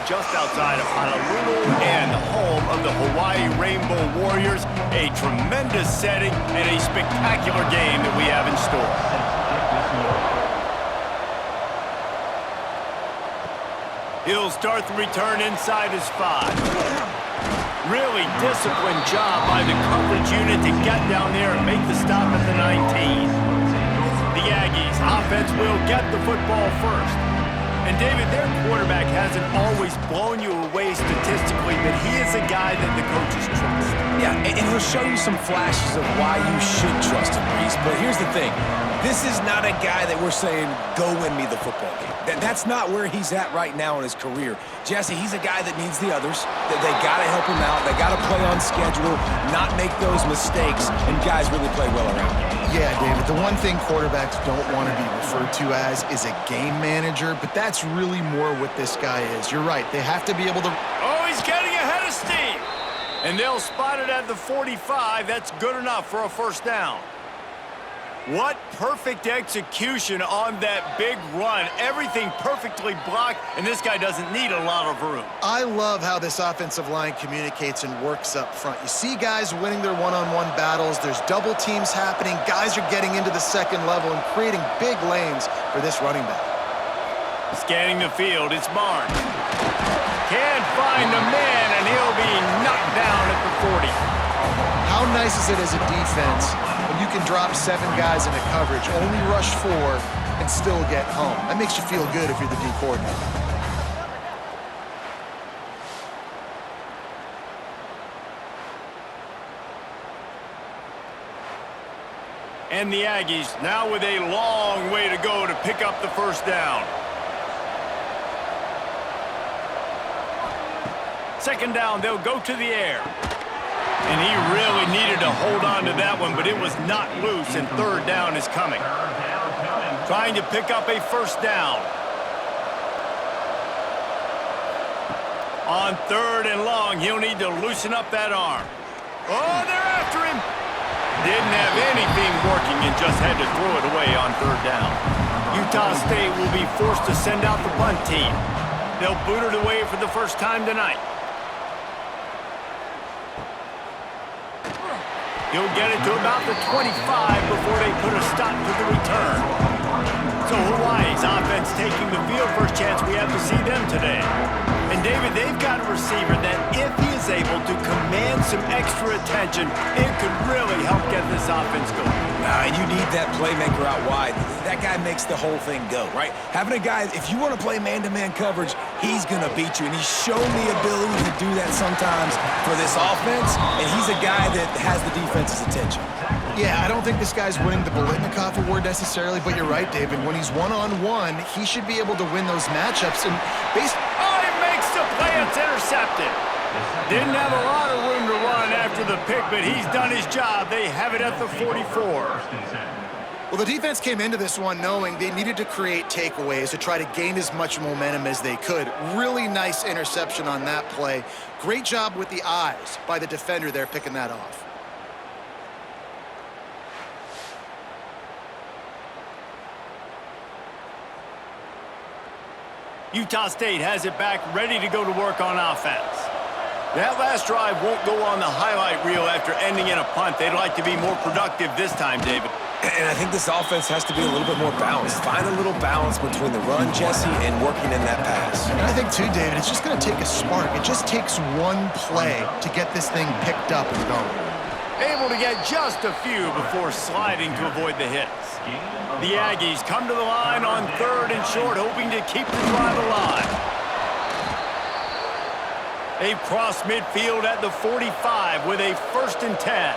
just outside of Honolulu and the home of the Hawaii Rainbow Warriors. A tremendous setting and a spectacular game that we have in store. He'll start the return inside his 5. Really disciplined job by the coverage unit to get down there and make the stop at the 19. The Aggies offense will get the football first. And David, their quarterback hasn't always blown you away statistically, but he is a guy that the coaches trust. Yeah, and he'll show you some flashes of why you should trust him, Reese. But here's the thing. This is not a guy that we're saying, go win me the football game. That's not where he's at right now in his career. Jesse, he's a guy that needs the others. They got to help him out. They got to play on schedule, not make those mistakes, and guys really play well around him. Yeah, David, the one thing quarterbacks don't want to be referred to as is a game manager, but that's really more what this guy is. You're right. They have to be able to... Oh, he's getting ahead of steam. And they'll spot it at the 45. That's good enough for a first down. What perfect execution on that big run. Everything perfectly blocked, and this guy doesn't need a lot of room. I love how this offensive line communicates and works up front. You see guys winning their one-on-one battles. There's double teams happening. Guys are getting into the second level and creating big lanes for this running back. Scanning the field, it's Barnes. Can't find the man, and he'll be knocked down at the 40. How nice is it as a defense when you can drop 7 guys into coverage, only rush 4, and still get home? That makes you feel good if you're the D coordinator. And the Aggies now with a long way to go to pick up the first down. Second down, they'll go to the air. And he really needed to hold on to that one, but it was not loose, and third down is coming. Trying to pick up a first down. On third and long, he'll need to loosen up that arm. Oh, they're after him. Didn't have anything working and just had to throw it away on third down. Utah State will be forced to send out the punt team. They'll boot it away for the first time tonight. He'll get it to about the 25 before they put a stop to the return. So Hawaii's offense taking the field. First chance we have to see them today. And David, they've got a receiver that if he is able to command some extra attention, it could really help get this offense going. And you need that playmaker out wide. That guy makes the whole thing go, right? Having a guy, if you want to play man-to-man coverage, he's going to beat you. And he's shown the ability to do that sometimes for this offense. And he's a guy that has the defense's attention. Yeah, I don't think this guy's winning the Biletnikoff award necessarily, but you're right, David. When he's one-on-one, he should be able to win those matchups. And Oh, he makes the play. It's intercepted. Didn't have a lot of room to run after the pick, but he's done his job. They have it at the 44. Well, the defense came into this one knowing they needed to create takeaways to try to gain as much momentum as they could. Really nice interception on that play. Great job with the eyes by the defender there picking that off. Utah State has it back, ready to go to work on offense. That last drive won't go on the highlight reel after ending in a punt. They'd like to be more productive this time, David. And I think this offense has to be a little bit more balanced. Find a little balance between the run, Jesse, and working in that pass. And I think, too, David, it's just going to take a spark. It just takes one play to get this thing picked up and going. Able to get just a few before sliding to avoid the hits. The Aggies come to the line on third and short, hoping to keep the drive alive. They've crossed midfield at the 45 with a 1st and 10.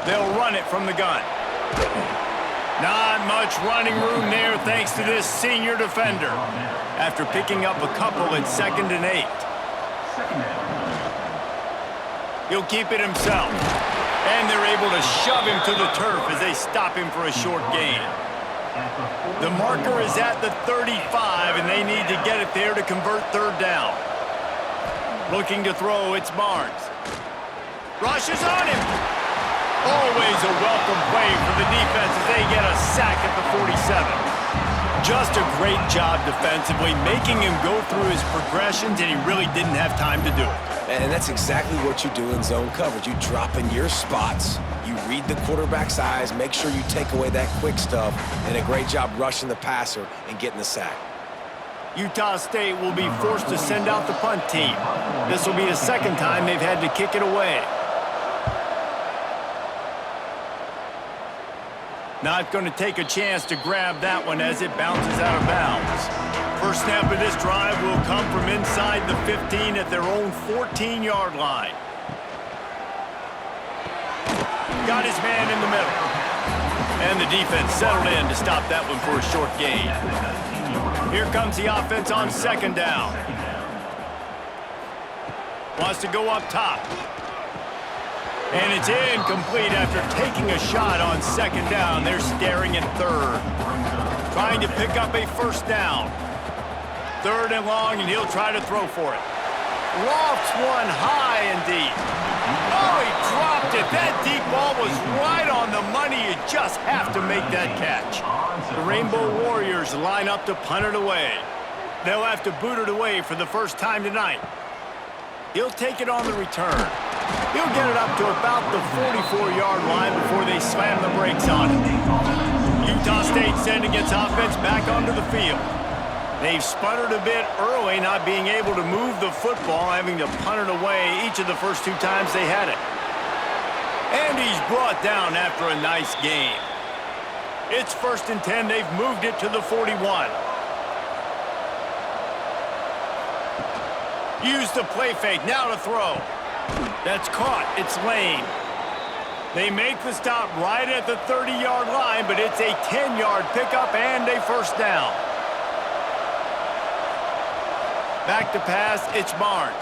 They'll run it from the gun. Not much running room there thanks to this senior defender after picking up a couple at 2nd and 8. He'll keep it himself. And they're able to shove him to the turf as they stop him for a short gain. The marker is at the 35, and they need to get it there to convert third down. Looking to throw, it's Barnes. Rushes on him. Always a welcome play for the defense as they get a sack at the 47. Just a great job defensively, making him go through his progressions, and he really didn't have time to do it. And that's exactly what you do in zone coverage. You drop in your spots, you read the quarterback's eyes, make sure you take away that quick stuff, and a great job rushing the passer and getting the sack. Utah State will be forced to send out the punt team. This will be the second time they've had to kick it away. Not going to take a chance to grab that one as it bounces out of bounds. First snap of this drive will come from inside the 15 at their own 14-yard line. Got his man in the middle. And the defense settled in to stop that one for a short gain. Here comes the offense on second down. Wants to go up top. And it's incomplete after taking a shot on second down. They're staring at third. Trying to pick up a first down. Third and long, and he'll try to throw for it. Lofts one high and deep. Oh, he dropped it. That deep ball was right on the money. You just have to make that catch. The Rainbow Warriors line up to punt it away. They'll have to boot it away for the first time tonight. He'll take it on the return. He'll get it up to about the 44-yard line before they slam the brakes on it. Utah State sending its offense back onto the field. They've sputtered a bit early, not being able to move the football, having to punt it away each of the first two times they had it. And he's brought down after a nice gain. It's 1st and 10. They've moved it to the 41. Use the play fake. Now to throw. That's caught. It's Lane. They make the stop right at the 30-yard line, but it's a 10-yard pickup and a first down. Back to pass, it's Barnes.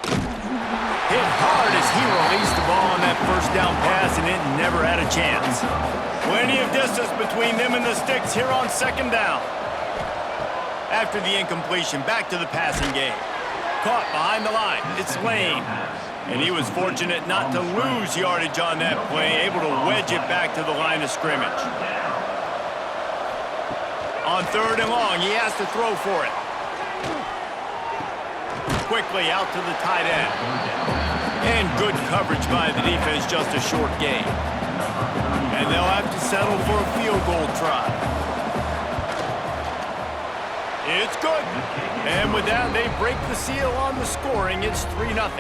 Hit hard as he released the ball on that first down pass, and it never had a chance. Plenty of distance between them and the sticks here on second down. After the incompletion, back to the passing game. Caught behind the line, it's Lane. And he was fortunate not to lose yardage on that play, able to wedge it back to the line of scrimmage. On third and long, he has to throw for it. Quickly out to the tight end. And good coverage by the defense, just a short gain. And they'll have to settle for a field goal try. It's good. And with that, they break the seal on the scoring. It's 3-0.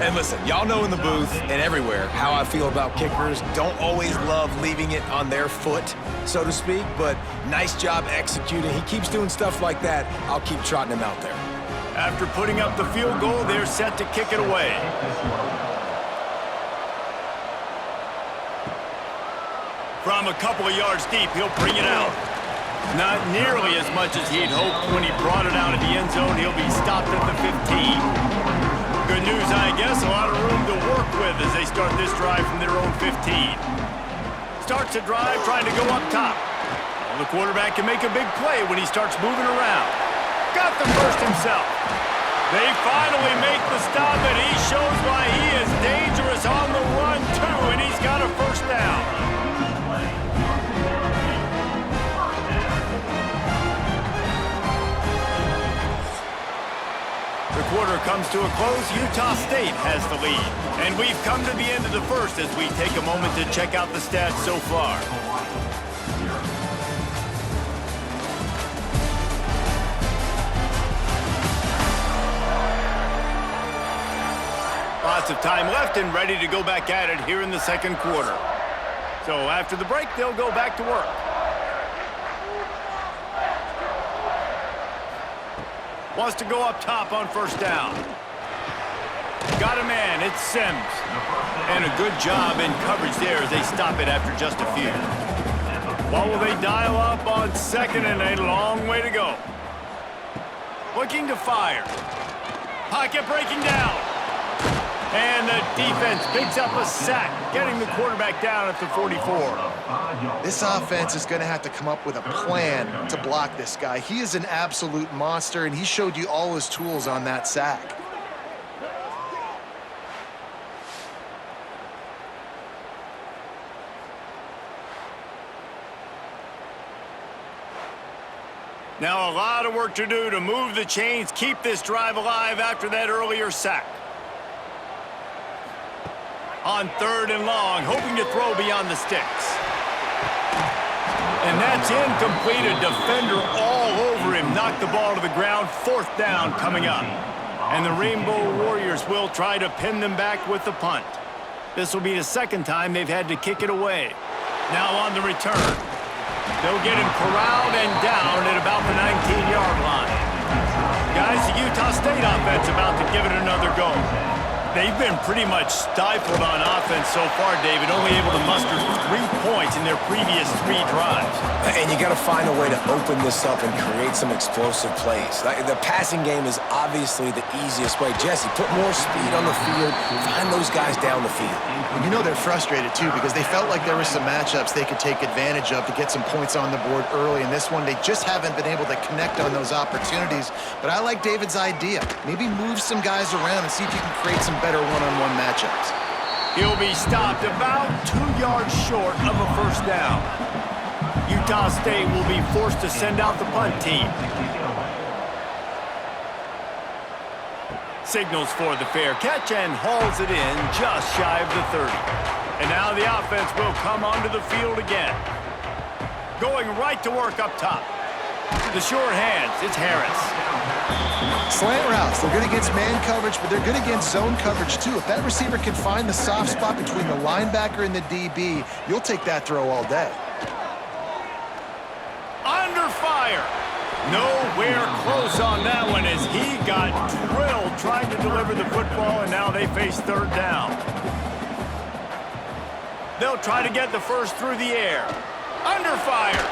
And listen, y'all know in the booth and everywhere how I feel about kickers. Don't always love leaving it on their foot, so to speak, but nice job executing. He keeps doing stuff like that. I'll keep trotting him out there. After putting up the field goal, they're set to kick it away. From a couple of yards deep, he'll bring it out. Not nearly as much as he'd hoped when he brought it out of the end zone. He'll be stopped at the 15. Good news, I guess. A lot of room to work with as they start this drive from their own 15. Starts a drive trying to go up top. Well, the quarterback can make a big play when he starts moving around. Got the first himself. They finally make the stop, and he shows why he is dangerous on the run, too, and he's got a first down. The quarter comes to a close. Utah State has the lead. And we've come to the end of the first as we take a moment to check out the stats so far. Lots of time left and ready to go back at it here in the second quarter. So after the break, they'll go back to work. Wants to go up top on first down. Got a man, it's Sims. And a good job in coverage there as they stop it after just a few. What will they dial up on second and a long way to go? Looking to fire. Pocket breaking down. And the defense picks up a sack, getting the quarterback down at the 44. This offense is going to have to come up with a plan to block this guy. He is an absolute monster, and he showed you all his tools on that sack. Now a lot of work to do to move the chains, keep this drive alive after that earlier sack. On 3rd and long, hoping to throw beyond the sticks. And that's incomplete. A defender all over him. Knocked the ball to the ground. 4th down coming up. And the Rainbow Warriors will try to pin them back with the punt. This will be the 2nd time they've had to kick it away. Now on the return. They'll get him corralled and down at about the 19-yard line. Guys, the Utah State offense about to give it another go. They've been pretty much stifled on offense so far, David, only able to muster 3 points in their previous 3 drives. And you got to find a way to open this up and create some explosive plays. The passing game is obviously the easiest way. Jesse, put more speed on the field, find those guys down the field. And you know they're frustrated, too, because they felt like there were some matchups they could take advantage of to get some points on the board early. In this one, they just haven't been able to connect on those opportunities. But I like David's idea. Maybe move some guys around and see if you can create some better one-on-one matchups. He'll be stopped about 2 yards short of a 1st down. Utah State will be forced to send out the punt team. Signals for the fair catch and hauls it in just shy of the 30. And now the offense will come onto the field again. Going right to work up top. The short hands, it's Harris. Slant routes, they're good against man coverage, but they're good against zone coverage, too. If that receiver can find the soft spot between the linebacker and the DB, you'll take that throw all day. Under fire. Nowhere close on that one as he got drilled trying to deliver the football, and now they face 3rd down. They'll try to get the first through the air. Under fire.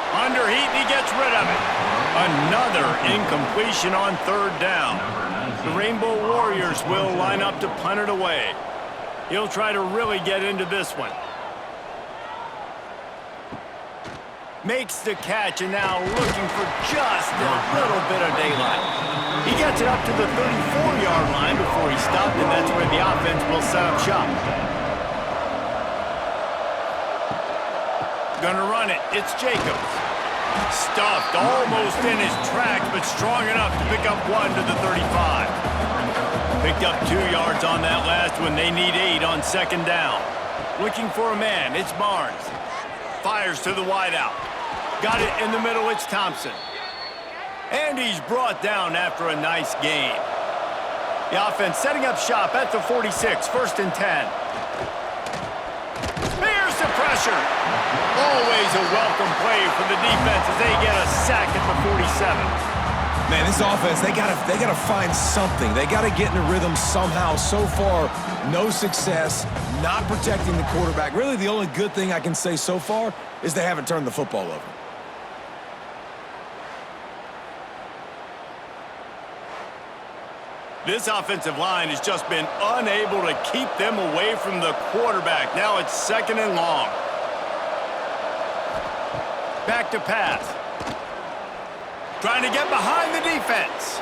Under heat, and he gets rid of it. Another incompletion on 3rd down. The Rainbow Warriors will line up to punt it away. He'll try to really get into this one. Makes the catch, and now looking for just a little bit of daylight. He gets it up to the 34-yard line before he stopped, and that's where the offense will set up shop. Gonna run it. It's Jacobs. Stuffed almost in his tracks, but strong enough to pick up 1 to the 35. Picked up 2 yards on that last one. They need 8 on 2nd down. Looking for a man. It's Barnes. Fires to the wideout. Got it in the middle. It's Thompson. And he's brought down after a nice gain. The offense setting up shop at the 46. 1st and 10. There's the pressure. Always a welcome play for the defense as they get a sack at the 47. Man, this offense, they gotta find something. They gotta get in a rhythm somehow. So far, no success, not protecting the quarterback. Really, the only good thing I can say so far is they haven't turned the football over. This offensive line has just been unable to keep them away from the quarterback. Now it's 2nd and long. Back to pass. Trying to get behind the defense.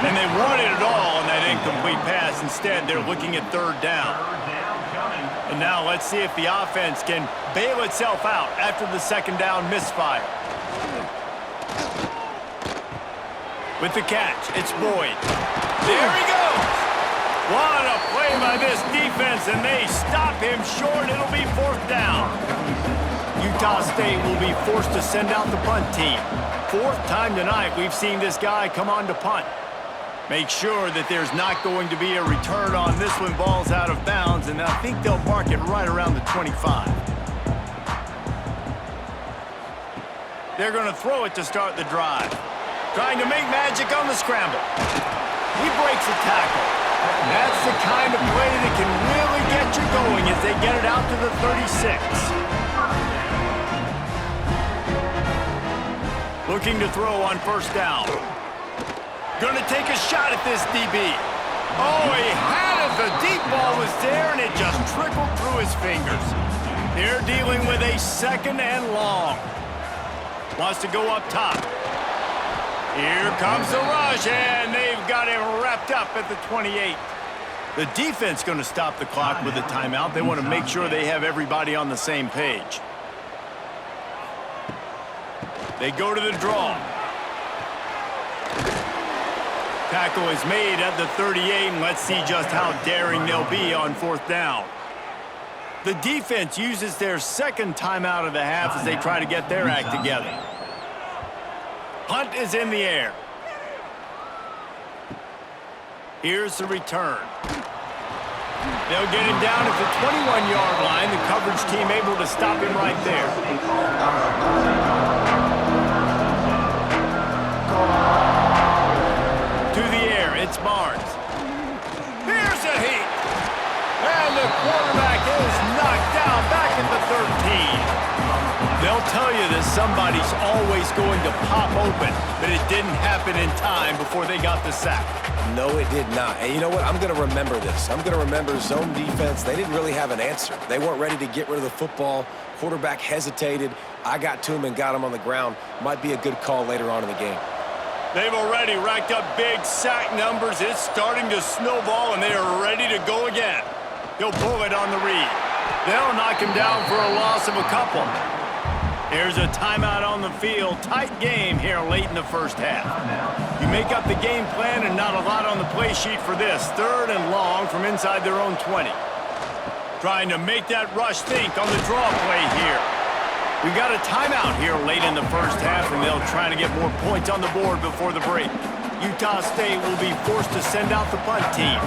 And they wanted it all on that incomplete pass. Instead, they're looking at 3rd down. And now let's see if the offense can bail itself out after the 2nd down misfire. With the catch, it's Boyd. There he goes. What a play by this defense, and they stop him short. It'll be 4th down. Utah State will be forced to send out the punt team. 4th time tonight we've seen this guy come on to punt. Make sure that there's not going to be a return on this one. Ball's out of bounds, and I think they'll mark it right around the 25. They're going to throw it to start the drive. Trying to make magic on the scramble. He breaks a tackle. That's the kind of play that can really get you going as they get it out to the 36. Looking to throw on 1st down. Gonna take a shot at this DB. Oh, he had it. The deep ball was there, and it just trickled through his fingers. They're dealing with a 2nd and long. Wants to go up top. Here comes the rush, and they've got him wrapped up at the 28. The defense going to stop the clock with a timeout. They want to make sure they have everybody on the same page. They go to the draw. Tackle is made at the 38, and let's see just how daring they'll be on 4th down. The defense uses their second timeout of the half as they try to get their act together. Punt is in the air. Here's the return. They'll get him down at the 21-yard line. The coverage team able to stop him right there. To the air, it's Barnes. Here's a heat. And the quarterback is knocked down back at the 13. They'll tell you that somebody's always going to pop open, but it didn't happen in time before they got the sack. No, it did not. And you know what? I'm going to remember this. I'm going to remember zone defense. They didn't really have an answer. They weren't ready to get rid of the football. Quarterback hesitated. I got to him and got him on the ground. Might be a good call later on in the game. They've already racked up big sack numbers. It's starting to snowball, and they are ready to go again. He'll pull it on the read. They'll knock him down for a loss of a couple. Here's a timeout on the field. Tight game here late in the first half. You make up the game plan and not a lot on the play sheet for this. 3rd and long from inside their own 20. Trying to make that rush think on the draw play here. We got a timeout here late in the first half, and they'll try to get more points on the board before the break. Utah State will be forced to send out the punt team.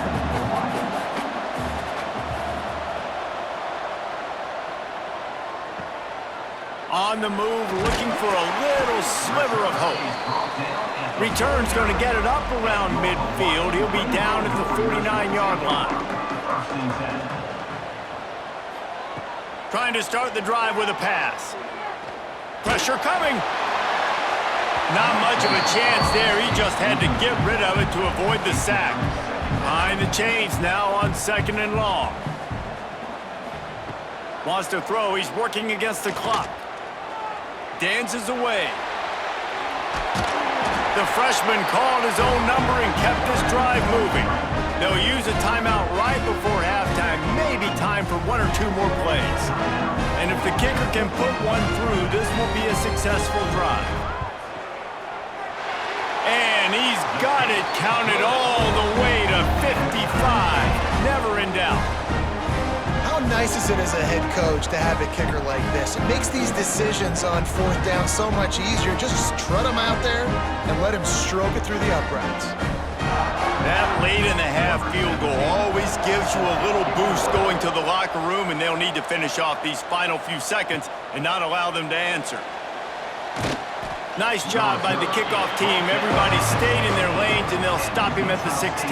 On the move, looking for a little sliver of hope. Return's going to get it up around midfield. He'll be down at the 49-yard line. Trying to start the drive with a pass. Pressure coming. Not much of a chance there. He just had to get rid of it to avoid the sack. Behind the chains now on 2nd and long. Wants to throw. He's working against the clock. Dances away. The freshman called his own number and kept this drive moving. They'll use a timeout right before halftime. Maybe time for 1 or 2 more plays. And if the kicker can put one through, this will be a successful drive. And he's got it counted all the way to 55. Never in doubt. How nice is it as a head coach to have a kicker like this? It makes these decisions on 4th down so much easier. Just trot him out there and let him stroke it through the uprights. That late in the half field goal always gives you a little boost going to the locker room, and they'll need to finish off these final few seconds and not allow them to answer. Nice job by the kickoff team. Everybody stayed in their lanes, and they'll stop him at the 16.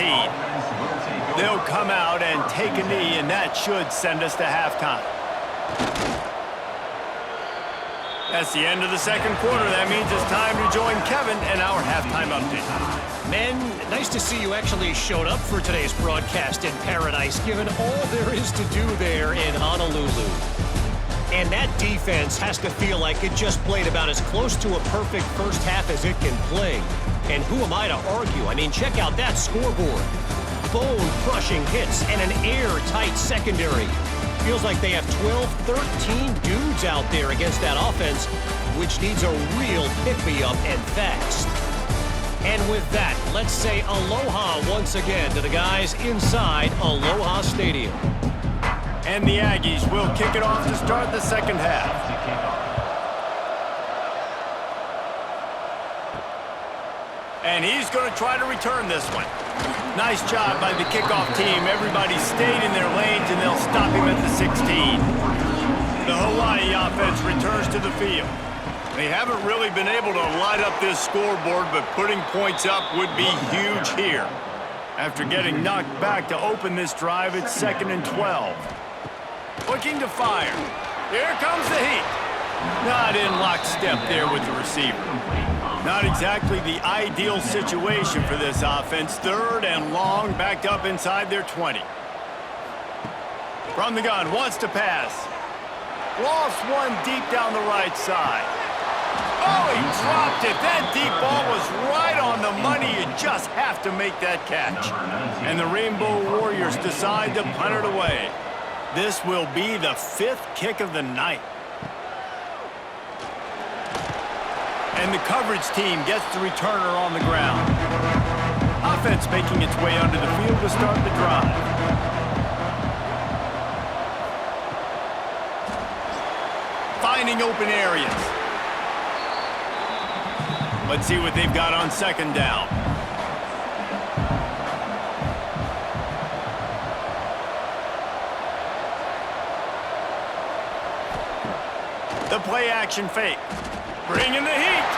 They'll come out and take a knee, and that should send us to halftime. That's the end of the second quarter. That means it's time to join Kevin and our halftime update. Men, nice to see you actually showed up for today's broadcast in paradise, given all there is to do there in Honolulu. And that defense has to feel like it just played about as close to a perfect first half as it can play. And who am I to argue? I mean, check out that scoreboard. Bone-crushing hits and an airtight secondary. Feels like they have 12, 13 dudes out there against that offense, which needs a real pick-me-up and fast. And with that, let's say aloha once again to the guys inside Aloha Stadium. And the Aggies will kick it off to start the second half. And he's going to try to return this one. Nice job by the kickoff team. Everybody stayed in their lanes, and they'll stop him at the 16. The Hawaii offense returns to the field. They haven't really been able to light up this scoreboard, but putting points up would be huge here. After getting knocked back to open this drive, it's 2nd and 12. Looking to fire. Here comes the heat. Not in lockstep there with the receiver. Not exactly the ideal situation for this offense. 3rd and long, backed up inside their 20. From the gun, wants to pass. Lost one deep down the right side. Oh, he dropped it. That deep ball was right on the money. You just have to make that catch. And the Rainbow Warriors decide to punt it away. This will be the 5th kick of the night. And the coverage team gets the returner on the ground. Offense making its way onto the field to start the drive. Finding open areas. Let's see what they've got on second down. The play action fake. Bringing the heat.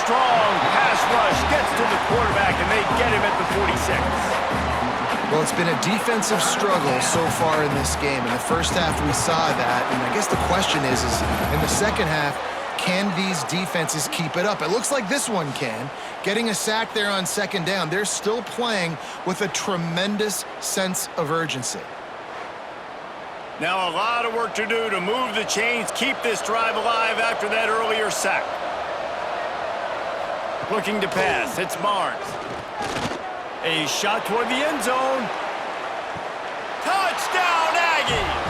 Strong pass rush gets to the quarterback, and they get him at the 46. Well, it's been a defensive struggle so far in this game. In the first half, we saw that, and I guess the question is in the second half, can these defenses keep it up? It looks like this one can. Getting a sack there on second down. They're still playing with a tremendous sense of urgency. Now a lot of work to do to move the chains, keep this drive alive after that earlier sack. Looking to pass, it's Barnes. A shot toward the end zone. Touchdown, Aggies!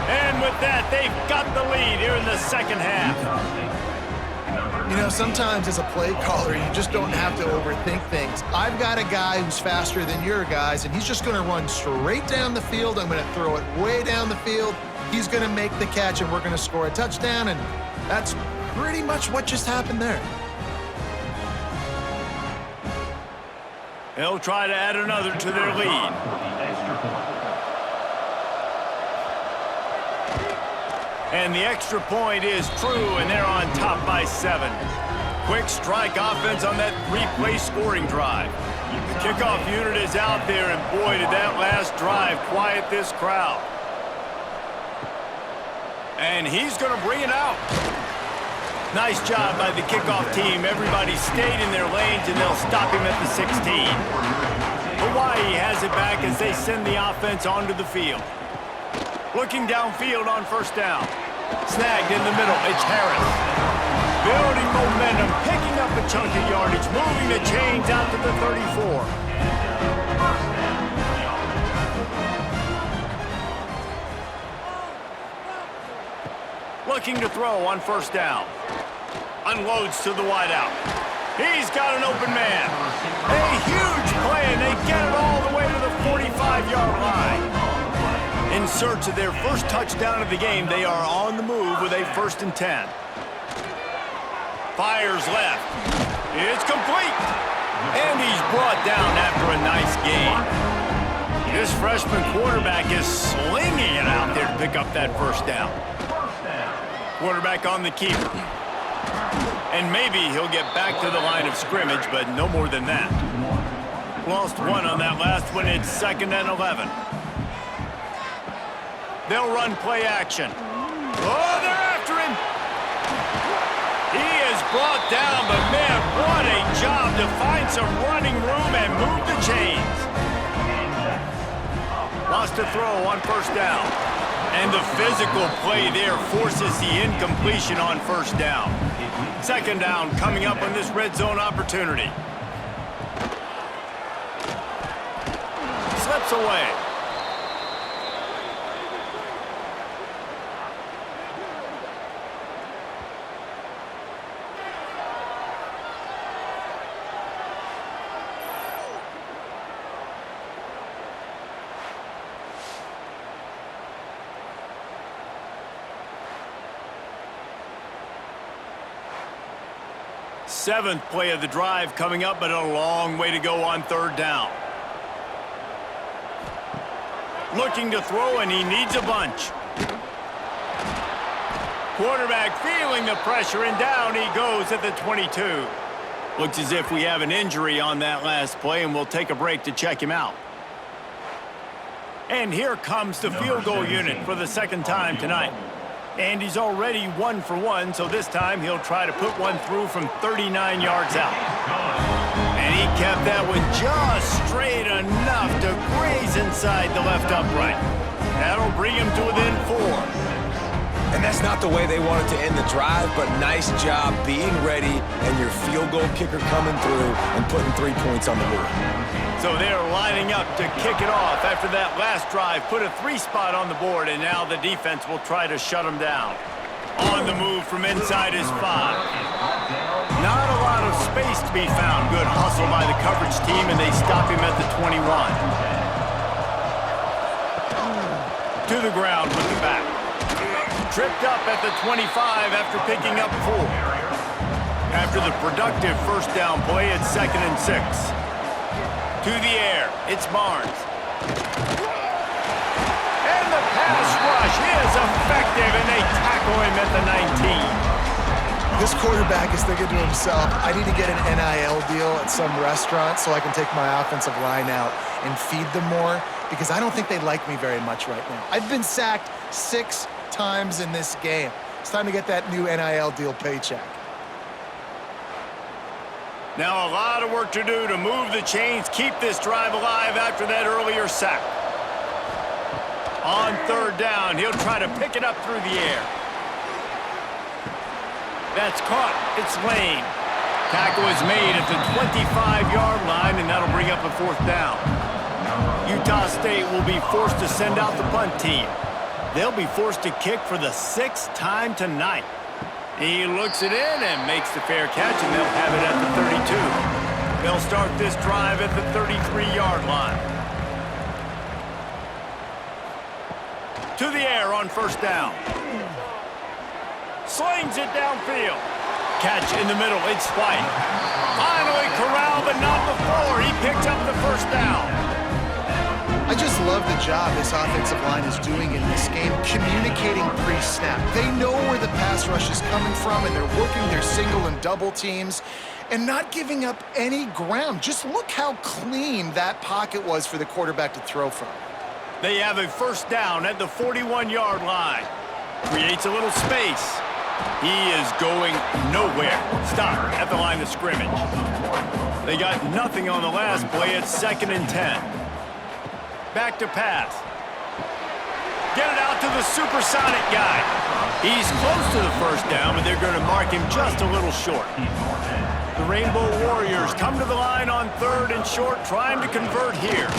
And with that, they've got the lead here in the second half. You know, sometimes as a play caller, you just don't have to overthink things. I've got a guy who's faster than your guys, and he's just going to run straight down the field. I'm going to throw it way down the field. He's going to make the catch, and we're going to score a touchdown, and that's pretty much what just happened there. They'll try to add another to their lead. And the extra point is true, and they're on top by 7. Quick strike offense on that 3-play scoring drive. The kickoff unit is out there, and boy, did that last drive quiet this crowd. And he's going to bring it out. Nice job by the kickoff team. Everybody stayed in their lanes, and they'll stop him at the 16. Hawaii has it back as they send the offense onto the field. Looking downfield on first down. Snagged in the middle, it's Harris. Building momentum, picking up a chunk of yardage, moving the chains out to the 34. Looking to throw on first down. Unloads to the wideout. He's got an open man. A huge play, and they get it all the way to the 45-yard line. In search of their first touchdown of the game, they are on the move with a 1st and 10. Fires left. It's complete. And he's brought down after a nice gain. This freshman quarterback is slinging it out there to pick up that first down. Quarterback on the keeper. And maybe he'll get back to the line of scrimmage, but no more than that. Lost one on that last one. It's 2nd and 11. They'll run play action. Oh, they're after him. He is brought down, but man, what a job to find some running room and move the chains. Lost a throw on first down. And the physical play there forces the incompletion on first down. 2nd down coming up on this red zone opportunity. Slips away. Seventh play of the drive coming up, but a long way to go on 3rd down. Looking to throw, and he needs a bunch. Quarterback feeling the pressure, and down he goes at the 22. Looks as if we have an injury on that last play, and we'll take a break to check him out. And here comes the field goal unit for the 2nd time tonight. And he's already 1 for 1, so this time he'll try to put one through from 39 yards out. And he kept that one just straight enough to graze inside the left upright. That'll bring him to within 4. And that's not the way they wanted to end the drive, but nice job being ready and your field goal kicker coming through and putting 3 points on the board. So they're lining up to kick it off after that last drive. Put a 3 spot on the board, and now the defense will try to shut them down. On the move from inside his 5. Not a lot of space to be found. Good hustle by the coverage team, and they stop him at the 21. To the ground with the back. Tripped up at the 25 after picking up 4. After the productive first down play, it's 2nd and 6. To the air, it's Barnes. And the pass rush is effective, and they tackle him at the 19. This quarterback is thinking to himself, I need to get an NIL deal at some restaurant so I can take my offensive line out and feed them more, because I don't think they like me very much right now. I've been sacked 6 times in this game. It's time to get that new NIL deal paycheck. Now a lot of work to do to move the chains, keep this drive alive after that earlier sack. On 3rd down, he'll try to pick it up through the air. That's caught. It's Lane. Tackle is made at the 25-yard line, and that'll bring up a 4th down. Utah State will be forced to send out the punt team. They'll be forced to kick for the 6th time tonight. He looks it in and makes the fair catch, and they'll have it at the 32. They'll start this drive at the 33-yard line. To the air on 1st down. Slings it downfield. Catch in the middle. It's White. Finally corralled, but not before. He picked up the 1st down. I just love the job this offensive line is doing in this game, communicating pre-snap. They know where the pass rush is coming from, and they're working their single and double teams and not giving up any ground. Just look how clean that pocket was for the quarterback to throw from. They have a 1st down at the 41-yard line. Creates a little space. He is going nowhere. Stop at the line of scrimmage. They got nothing on the last play. It's 2nd and 10. Back to pass. Get it out to the supersonic guy. He's close to the 1st down, but they're going to mark him just a little short. The Rainbow Warriors come to the line on 3rd and short, trying to convert here.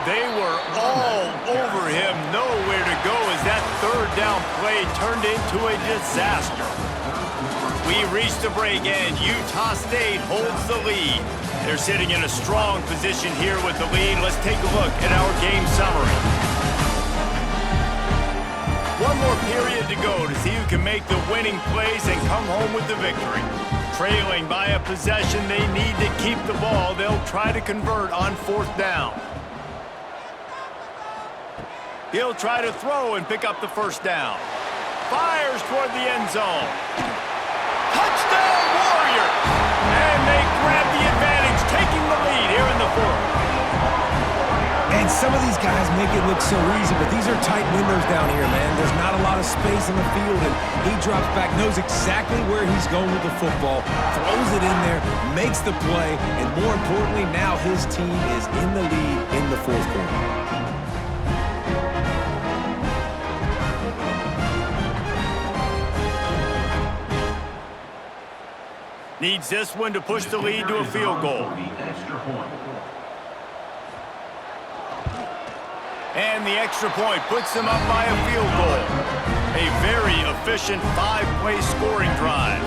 They were all over him, nowhere to go as that 3rd down play turned into a disaster. We reach the break, and Utah State holds the lead. They're sitting in a strong position here with the lead. Let's take a look at our game summary. One more period to go to see who can make the winning plays and come home with the victory. Trailing by a possession, they need to keep the ball. They'll try to convert on 4th down. He'll try to throw and pick up the 1st down. Fires toward the end zone. Touchdown Warriors! And they grab the advantage, taking the lead here in the 4th. And some of these guys make it look so easy, but these are tight windows down here, man. There's not a lot of space in the field, and he drops back, knows exactly where he's going with the football, throws it in there, makes the play, and more importantly, now his team is in the lead in the 4th quarter. Needs this one to push the lead to a field goal. And the extra point puts them up by a field goal. A very efficient 5-play scoring drive.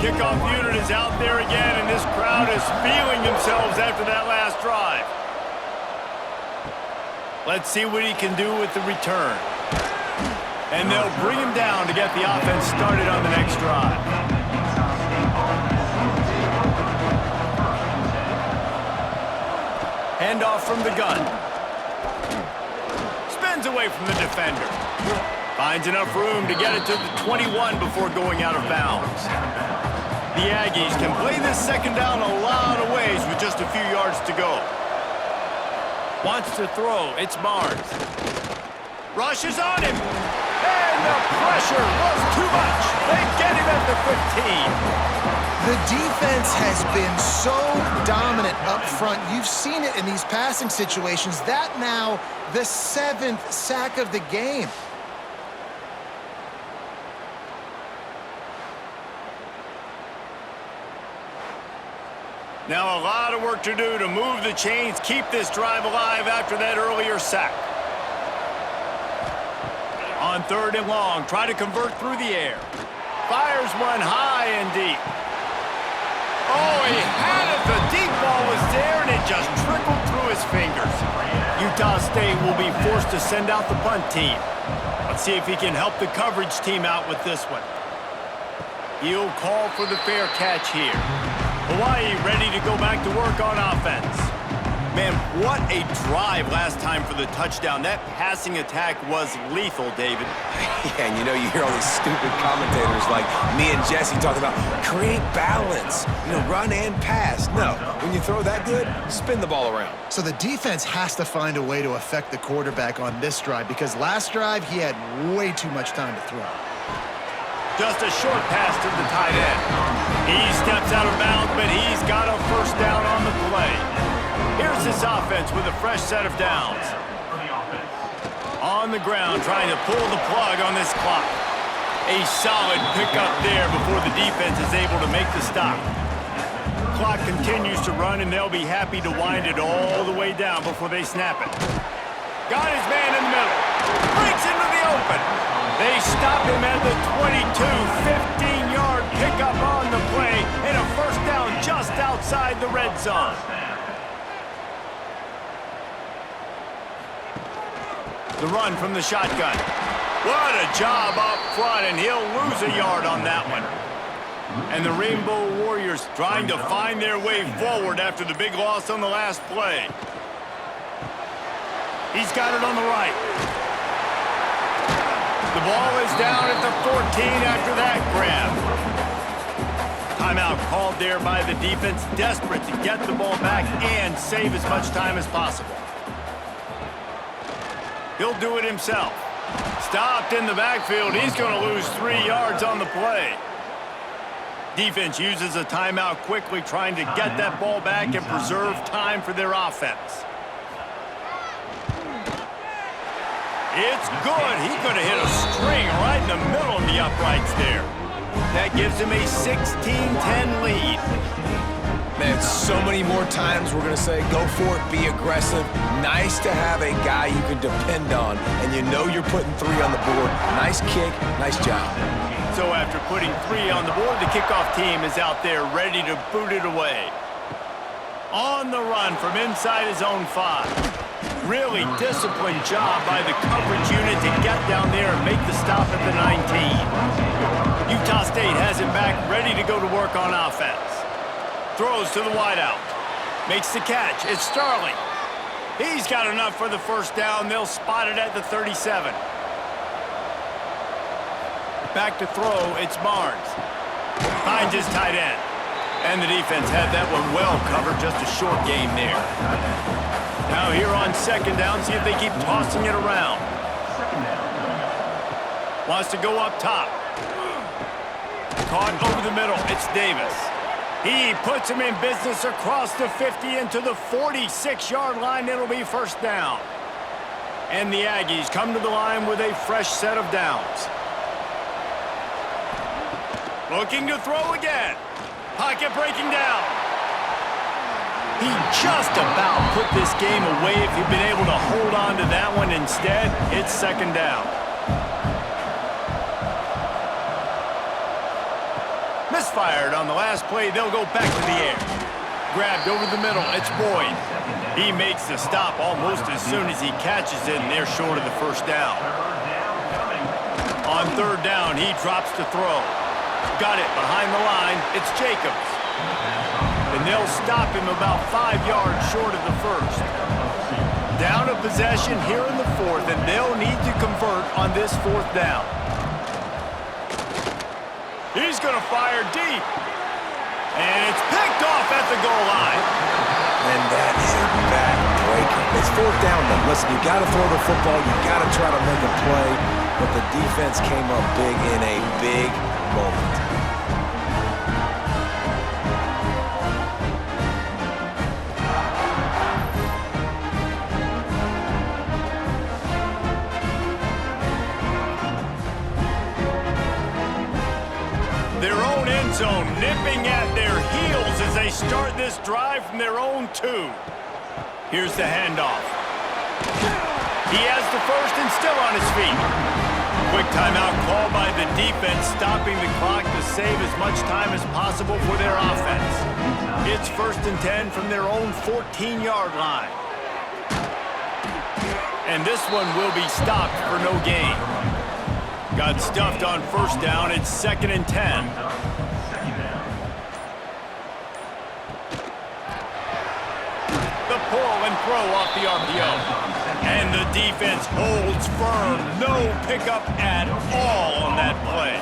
Kickoff unit is out there again, and this crowd is feeling themselves after that last drive. Let's see what he can do with the return. And they'll bring him down to get the offense started on the next drive. Handoff from the gun. Spins away from the defender. Finds enough room to get it to the 21 before going out of bounds. The Aggies can play this 2nd down a lot of ways with just a few yards to go. Wants to throw. It's Barnes. Rushes on him. And the pressure was too much. They get him at the 15. The defense has been so dominant up front. You've seen it in these passing situations. That now the 7th sack of the game. Now a lot of work to do to move the chains, keep this drive alive after that earlier sack. On 3rd and long, try to convert through the air. Fires one high and deep. Oh, he had it. The deep ball was there, and it just trickled through his fingers. Utah State will be forced to send out the punt team. Let's see if he can help the coverage team out with this one. He'll call for the fair catch here. Hawaii ready to go back to work on offense. Man, what a drive last time for the touchdown. That passing attack was lethal, David. Yeah, and you hear all these stupid commentators like me and Jesse talking about create balance, run and pass. No, when you throw that good, spin the ball around. So the defense has to find a way to affect the quarterback on this drive because last drive he had way too much time to throw. Just a short pass to the tight end. He steps out of bounds, but he's got a first down on the play. Here's this offense with a fresh set of downs. On the ground, trying to pull the plug on this clock. A solid pickup there before the defense is able to make the stop. Clock continues to run, and they'll be happy to wind it all the way down before they snap it. Got his man in the middle. Breaks into the open. They stop him at the 22, 15-yard pickup on the play, and a first down just outside the red zone. The run from the shotgun. What a job up front, and he'll lose a yard on that one. And the Rainbow Warriors trying to find their way forward after the big loss on the last play. He's got it on the right. The ball is down at the 14 after that grab. Timeout called there by the defense, desperate to get the ball back and save as much time as possible. He'll do it himself. Stopped in the backfield. He's going to lose 3 yards on the play. Defense uses a timeout quickly, trying to get that ball back and preserve time for their offense. It's good. He could have hit a string right in the middle of the uprights there. That gives him a 16-10 lead. Man, so many more times we're going to say, go for it, be aggressive. Nice to have a guy you can depend on, and you're putting 3 on the board. Nice kick, nice job. So after putting 3 on the board, the kickoff team is out there ready to boot it away. On the run from inside his own 5. Really disciplined job by the coverage unit to get down there and make the stop at the 19. Utah State has it back, ready to go to work on offense. Throws to the wideout. Makes the catch. It's Starling. He's got enough for the first down. They'll spot it at the 37. Back to throw. It's Barnes. Finds his tight end. And the defense had that one well covered. Just a short game there. Now here on second down, see if they keep tossing it around. Wants to go up top. Caught over the middle. It's Davis. He puts him in business across the 50 into the 46-yard line. It'll be first down. And the Aggies come to the line with a fresh set of downs. Looking to throw again. Pocket breaking down. He just about put this game away if he'd been able to hold on to that one. Instead, it's second down. Misfired on the last play. They'll go back to the air. Grabbed over the middle. It's Boyd. He makes the stop almost as soon as he catches it, and they're short of the first down. On third down, he drops to throw. Got it behind the line. It's Jacobs. And they'll stop him about 5 yards short of the first. Down a possession here in the fourth, and they'll need to convert on this fourth down. He's going to fire deep. And it's picked off at the goal line. And that is a back-breaker. It's fourth down, though. Listen, you got to throw the football. You got to try to make a play. But the defense came up big in a big moment. Their own end zone nipping at their heels as they start this drive from their own 2. Here's the handoff. He has the first and still on his feet. Quick timeout called by the defense, stopping the clock to save as much time as possible for their offense. It's 1st and 10 from their own 14-yard line. And this one will be stopped for no gain. Got stuffed on 1st down. It's 2nd and 10. The pull and throw off the RPO. And the defense holds firm. No pickup at all on that play.